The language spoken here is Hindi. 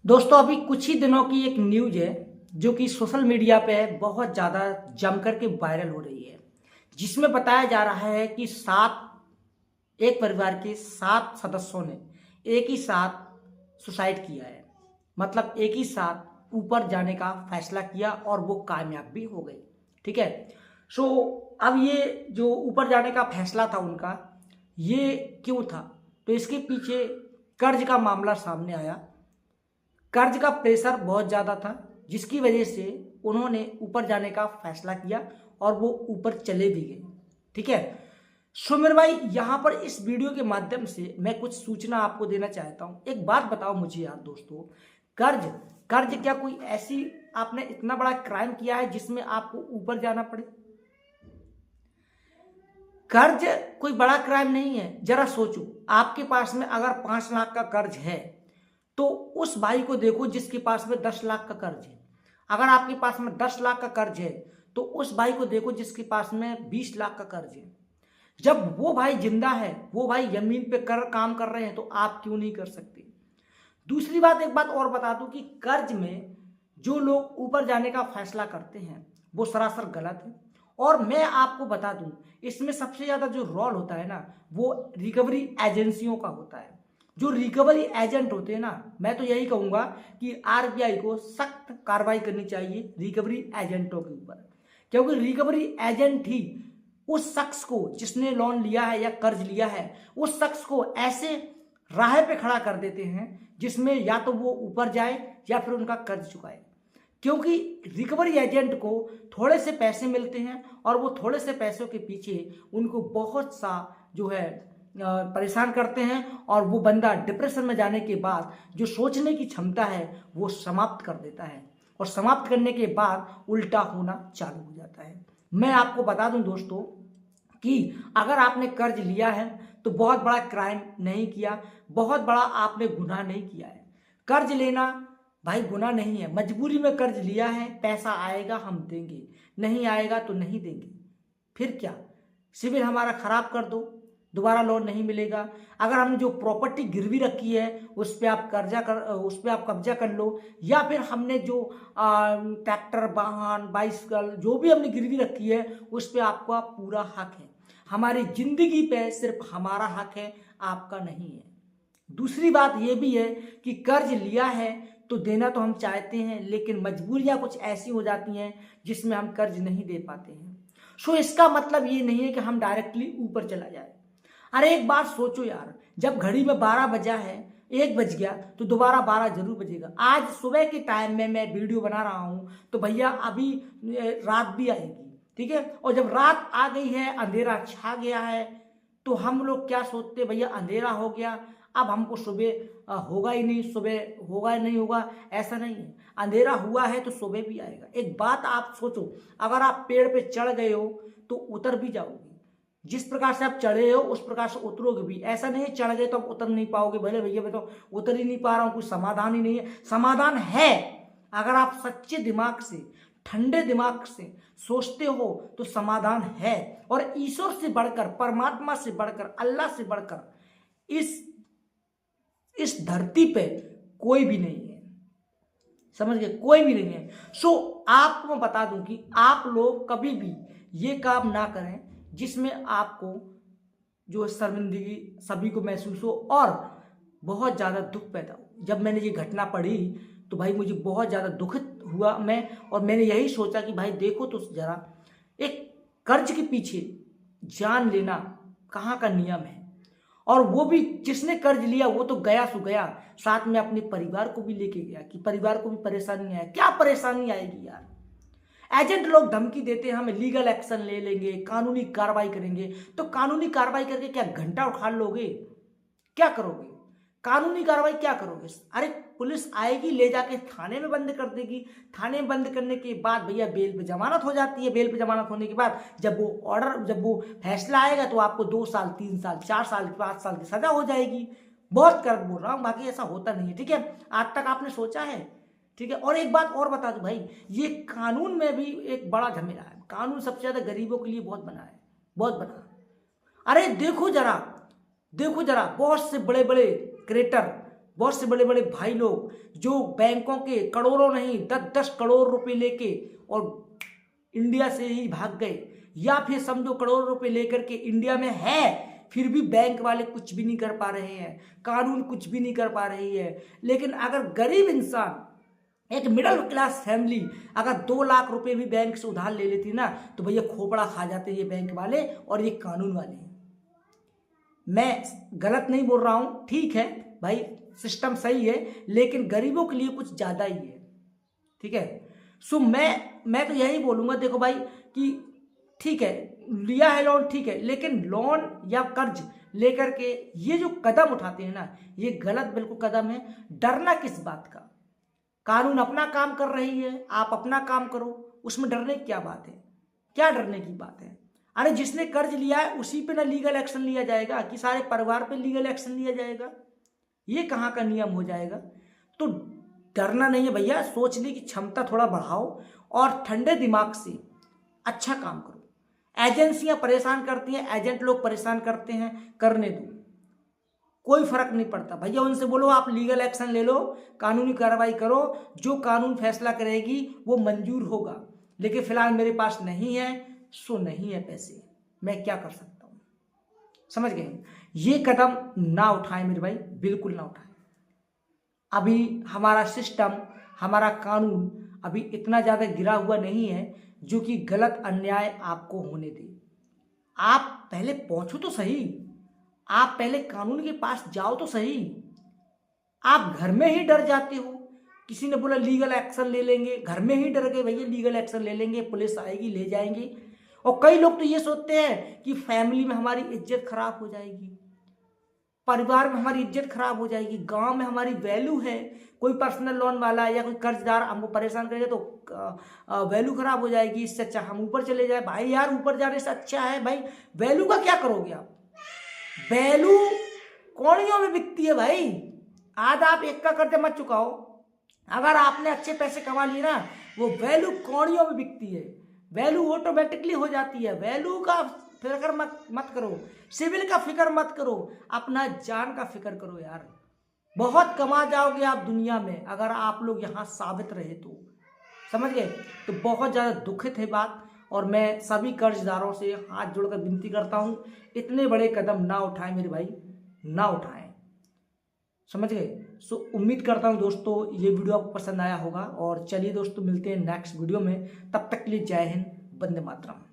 दोस्तों अभी कुछ ही दिनों की एक न्यूज है जो कि सोशल मीडिया पे बहुत ज़्यादा जमकर के वायरल हो रही है, जिसमें बताया जा रहा है कि एक परिवार के 7 सदस्यों ने एक ही साथ सुसाइड किया है। मतलब एक ही साथ ऊपर जाने का फैसला किया और वो कामयाब भी हो गए। ठीक है। सो अब ये जो ऊपर जाने का फैसला था उनका, ये क्यों था? तो इसके पीछे कर्ज का मामला सामने आया। कर्ज का प्रेशर बहुत ज़्यादा था, जिसकी वजह से उन्होंने ऊपर जाने का फैसला किया और वो ऊपर चले भी गए। ठीक है। सुमिर भाई, यहाँ पर इस वीडियो के माध्यम से मैं कुछ सूचना आपको देना चाहता हूँ। एक बात बताओ मुझे यार दोस्तों, कर्ज कर्ज क्या कोई ऐसी आपने इतना बड़ा क्राइम किया है जिसमें आपको ऊपर जाना पड़े? कर्ज कोई बड़ा क्राइम नहीं है। जरा सोचो, आपके पास में अगर 5 लाख का कर्ज है तो उस भाई को देखो जिसके पास में 10 लाख का कर्ज है। अगर आपके पास में 10 लाख का कर्ज है तो उस भाई को देखो जिसके पास में 20 लाख का कर्ज है। जब वो भाई जिंदा है, वो भाई जमीन पे काम कर रहे हैं, तो आप क्यों नहीं कर सकते? दूसरी बात, एक बात और बता दूं कि कर्ज में जो लोग ऊपर जाने का फैसला करते हैं वो सरासर गलत है। और मैं आपको बता दूं, इसमें सबसे ज्यादा जो रोल होता है ना, वो रिकवरी एजेंसियों का होता है। जो रिकवरी एजेंट होते हैं ना, मैं तो यही कहूंगा कि आरबीआई को सख्त कार्रवाई करनी चाहिए रिकवरी एजेंटों के ऊपर, क्योंकि रिकवरी एजेंट ही उस शख्स को, जिसने लोन लिया है या कर्ज लिया है, उस शख्स को ऐसे राह पे खड़ा कर देते हैं जिसमें या तो वो ऊपर जाए या फिर उनका कर्ज चुकाए। क्योंकि रिकवरी एजेंट को थोड़े से पैसे मिलते हैं और वो थोड़े से पैसों के पीछे उनको बहुत सा जो है परेशान करते हैं, और वो बंदा डिप्रेशन में जाने के बाद जो सोचने की क्षमता है वो समाप्त कर देता है, और समाप्त करने के बाद उल्टा होना चालू हो जाता है। मैं आपको बता दूं दोस्तों कि अगर आपने कर्ज लिया है तो बहुत बड़ा क्राइम नहीं किया, बहुत बड़ा आपने गुनाह नहीं किया है। कर्ज लेना भाई गुनाह नहीं है। मजबूरी में कर्ज लिया है, पैसा आएगा हम देंगे, नहीं आएगा तो नहीं देंगे। फिर क्या, सिविल हमारा खराब कर दो, दोबारा लोन नहीं मिलेगा। अगर हमने जो प्रॉपर्टी गिरवी रखी है उस पे आप कब्जा कर लो, या फिर हमने जो ट्रैक्टर, वाहन, बाइसिकल जो भी हमने गिरवी रखी है उस पे आपका पूरा हक है। हमारी जिंदगी पे सिर्फ हमारा हक है, आपका नहीं है। दूसरी बात यह भी है कि कर्ज लिया है तो देना तो हम चाहते हैं, लेकिन मजबूरियां कुछ ऐसी हो जाती हैं जिसमें हम कर्ज नहीं दे पाते हैं। सो इसका मतलब ये नहीं है कि हम डायरेक्टली ऊपर चला जाए। अरे एक बात सोचो यार, जब घड़ी में 12 बजा है, 1 बज गया तो दोबारा 12 जरूर बजेगा। आज सुबह के टाइम में मैं वीडियो बना रहा हूं तो भैया अभी रात भी आएगी। ठीक है। और जब रात आ गई है, अंधेरा छा गया है, तो हम लोग क्या सोचते, भैया अंधेरा हो गया, अब हमको सुबह होगा ही नहीं, सुबह होगा ही नहीं होगा। ऐसा नहीं है, अंधेरा हुआ है तो सुबह भी आएगा। एक बात आप सोचो, अगर आप पेड़ पे चढ़ गए हो तो उतर भी जाओगे, जिस प्रकार से आप चढ़े हो उस प्रकार से उतरोगे भी। ऐसा नहीं है चढ़ गए तो आप उतर नहीं पाओगे। भले भैया मैं तो उतर ही नहीं पा रहा हूं, कुछ समाधान ही नहीं है। समाधान है, अगर आप सच्चे दिमाग से, ठंडे दिमाग से सोचते हो तो समाधान है। और ईश्वर से बढ़कर, परमात्मा से बढ़कर, अल्लाह से बढ़कर इस धरती पे कोई भी नहीं है। समझ गए, कोई भी नहीं है। सो आपको मैं बता दूं कि आप लोग कभी भी ये काम ना करें जिसमें आपको जो शर्मिंदगी सभी को महसूस हो और बहुत ज़्यादा दुख पैदा हो। जब मैंने ये घटना पढ़ी तो भाई मुझे बहुत ज़्यादा दुखित हुआ मैं, और मैंने यही सोचा कि भाई देखो तो जरा, एक कर्ज के पीछे जान लेना कहाँ का नियम है। और वो भी जिसने कर्ज लिया वो तो गया सो गया, साथ में अपने परिवार को भी लेके गया कि परिवार को भी परेशानी आए। क्या परेशानी आएगी यार? एजेंट लोग धमकी देते हैं हमें लीगल एक्शन ले लेंगे, कानूनी कार्रवाई करेंगे। तो कानूनी कार्रवाई करके क्या घंटा उखाड़ लोगे? क्या करोगे? कानूनी कार्रवाई क्या करोगे? अरे पुलिस आएगी, ले जाके थाने में बंद कर देगी। थाने में बंद करने के बाद भैया बेल पे जमानत हो जाती है। बेल पे जमानत होने के बाद जब वो फैसला आएगा तो आपको 2 साल, 3 साल, 4 साल, 5 साल की सजा हो जाएगी। बहुत कर बोल रहा हूँ, बाकी ऐसा होता नहीं है। ठीक है, आज तक आपने सोचा है? ठीक है। और एक बात और बता दूं भाई, ये कानून में भी एक बड़ा झमेला है। कानून सबसे ज्यादा गरीबों के लिए बहुत बना है, बहुत बना। अरे देखो जरा, देखो जरा, बहुत से बड़े बड़े क्रिएटर, बहुत से बड़े बड़े भाई लोग जो बैंकों के करोड़ों नहीं 10-10 करोड़ रुपए लेके और इंडिया से ही भाग गए, या फिर समझो करोड़ों रुपए लेकर के इंडिया में है फिर भी बैंक वाले कुछ भी नहीं कर पा रहे हैं, कानून कुछ भी नहीं कर पा रही है। लेकिन अगर गरीब इंसान, एक मिडिल क्लास फैमिली अगर 2 लाख रुपए भी बैंक से उधार ले लेती ना, तो भैया खोपड़ा खा जाते ये बैंक वाले और ये कानून वाले। मैं गलत नहीं बोल रहा हूं, ठीक है भाई, सिस्टम सही है, लेकिन गरीबों के लिए कुछ ज्यादा ही है, ठीक है। सो मैं तो यही बोलूंगा, देखो भाई कि ठीक है लिया है लोन, ठीक है, लेकिन लोन या कर्ज लेकर के ये जो कदम उठाते हैं ना, ये गलत बिल्कुल कदम है। डरना किस बात का, कानून अपना काम कर रही है, आप अपना काम करो, उसमें डरने की क्या बात है, क्या डरने की बात है। अरे जिसने कर्ज लिया है उसी पे ना लीगल एक्शन लिया जाएगा कि सारे परिवार पे लीगल एक्शन लिया जाएगा, ये कहाँ का नियम हो जाएगा। तो डरना नहीं है भैया, सोचने की क्षमता थोड़ा बढ़ाओ और ठंडे दिमाग से अच्छा काम करो। एजेंसियां परेशान करती हैं, एजेंट लोग परेशान करते हैं, करने दो, कोई फर्क नहीं पड़ता भैया। उनसे बोलो आप लीगल एक्शन ले लो, कानूनी कार्रवाई करो, जो कानून फैसला करेगी वो मंजूर होगा। लेकिन फिलहाल मेरे पास नहीं है, सो नहीं है पैसे, मैं क्या कर सकता हूं, समझ गए। ये कदम ना उठाएं मेरे भाई, बिल्कुल ना उठाएं। अभी हमारा सिस्टम, हमारा कानून अभी इतना ज्यादा गिरा हुआ नहीं है जो कि गलत अन्याय आपको होने दे। आप पहले पहुंचो तो सही, आप पहले कानून के पास जाओ तो सही। आप घर में ही डर जाते हो, किसी ने बोला लीगल एक्शन ले लेंगे, घर में ही डर गए भैया लीगल एक्शन ले लेंगे, पुलिस आएगी ले जाएंगे। और कई लोग तो ये सोचते हैं कि फैमिली में हमारी इज्जत खराब हो जाएगी, परिवार में हमारी इज्जत खराब हो जाएगी, गांव में हमारी वैल्यू है, कोई पर्सनल लोन वाला या कोई कर्जदार हमको परेशान करेगा तो वैल्यू खराब हो जाएगी, इससे अच्छा हम ऊपर चले जाए। भाई यार ऊपर जाने से अच्छा है भाई, वैल्यू का क्या करोगे आप, वैल्यू कौड़ियों में बिकती है भाई। आज आप एक का कर्ज मत चुकाओ, अगर आपने अच्छे पैसे कमा लिए ना, वो वैल्यू कौड़ियों में बिकती है, वैल्यू ऑटोमेटिकली हो जाती है। वैल्यू का फिक्र मत करो, सिविल का फिक्र मत करो, अपना जान का फिक्र करो यार। बहुत कमा जाओगे आप दुनिया में अगर आप लोग यहाँ साबित रहे तो, समझ गए। तो बहुत ज़्यादा दुखित है बात, और मैं सभी कर्जदारों से हाथ जोड़कर विनती करता हूँ, इतने बड़े कदम ना उठाएं मेरे भाई, ना उठाएं, समझ गए। सो उम्मीद करता हूँ दोस्तों ये वीडियो आपको पसंद आया होगा। और चलिए दोस्तों मिलते हैं नेक्स्ट वीडियो में, तब तक के लिए जय हिंद, वंदे मातरम।